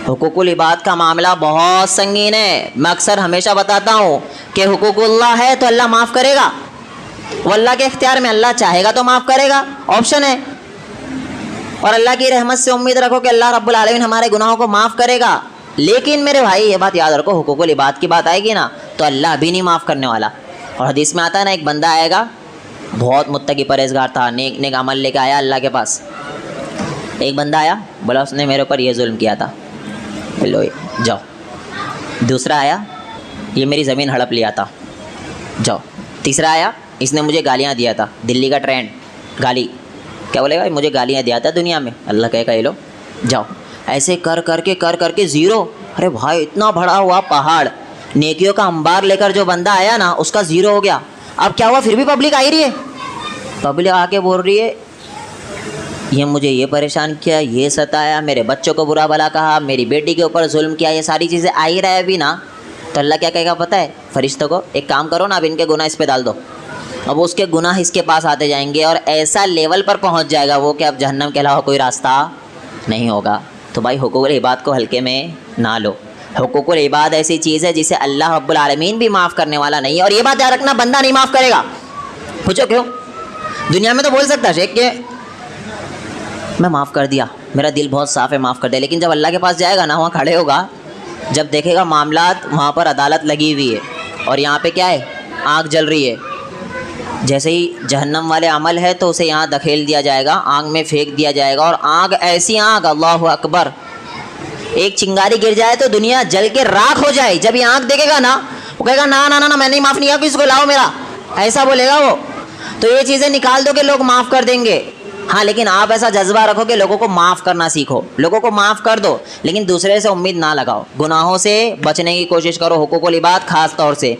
हुकूकुल इबाद का मामला बहुत संगीन है। मैं अक्सर हमेशा बताता हूँ कि हुकूकुल्लाह है तो अल्लाह माफ़ करेगा, वो अल्लाह के इख्तियार में, अल्लाह चाहेगा तो माफ़ करेगा, ऑप्शन है। और अल्लाह की रहमत से उम्मीद रखो कि अल्लाह रब्बुल आलमीन हमारे गुनाहों को माफ़ करेगा। लेकिन मेरे भाई ये बात याद रखो, हुकूकुल इबाद की बात आएगी ना तो अल्लाह भी नहीं माफ़ करने वाला। और हदीस में आता है ना, एक बंदा आएगा बहुत मुत्तकी परहेज़गार था, नेक नेक अमल लेके आया अल्लाह के पास। एक बंदा आया, बोला उसने मेरे ऊपर ये जुल्म किया था, लो जाओ। दूसरा आया, ये मेरी ज़मीन हड़प लिया था, जाओ। तीसरा आया, इसने मुझे गालियाँ दिया था, दिल्ली का ट्रेंड गाली, क्या बोलेगा, मुझे गालियाँ दिया था दुनिया में, अल्लाह कहेगा ये लो जाओ। ऐसे कर करके ज़ीरो। अरे भाई इतना बड़ा हुआ पहाड़, नेकियों का अंबार लेकर जो बंदा आया ना उसका ज़ीरो हो गया। अब क्या हुआ, फिर भी पब्लिक आ ही रही है, पब्लिक आके बोल रही है ये मुझे ये परेशान किया, ये सताया, मेरे बच्चों को बुरा भला कहा, मेरी बेटी के ऊपर जुल्म किया, ये सारी चीज़ें आ ही रहा है अभी ना। तो अल्लाह क्या कहेगा पता है, फरिश्तों को एक काम करो ना, अब इनके गुनाह इस पे डाल दो। अब उसके गुनाह इसके पास आते जाएंगे और ऐसा लेवल पर पहुंच जाएगा वो कि अब जहन्नम के अलावा कोई रास्ता नहीं होगा। तो भाई हुकूकुल इबाद को हल्के में ना लो। हुकूकुल इबाद ऐसी चीज़ है जिसे अल्लाह रब्बुल आलमीन भी माफ़ करने वाला नहीं है। और ये बात याद रखना, बंदा नहीं माफ़ करेगा। पूछो क्यों? दुनिया में तो बोल सकता है शेख के मैं माफ़ कर दिया, मेरा दिल बहुत साफ़ है, माफ़ कर दिया, लेकिन जब अल्लाह के पास जाएगा ना, वहाँ खड़े होगा, जब देखेगा मामलात वहाँ पर अदालत लगी हुई है और यहाँ पे क्या है, आग जल रही है। जैसे ही जहन्नम वाले अमल है तो उसे यहाँ धकेल दिया जाएगा, आग में फेंक दिया जाएगा। और आग ऐसी आग, अल्लाहु अकबर, एक चिंगारी गिर जाए तो दुनिया जल के राख हो जाए। जब ये आग देखेगा ना वो कहेगा ना ना ना ना मैं नहीं माफ़ नहीं किया, किसको लाओ मेरा, ऐसा बोलेगा वो। तो ये चीज़ें निकाल दो कि लोग माफ़ कर देंगे। हाँ, लेकिन आप ऐसा जज्बा रखो कि लोगों को माफ़ करना सीखो, लोगों को माफ़ कर दो, लेकिन दूसरे से उम्मीद ना लगाओ, गुनाहों से बचने की कोशिश करो, हुकूकुल इबाद ख़ास तौर से।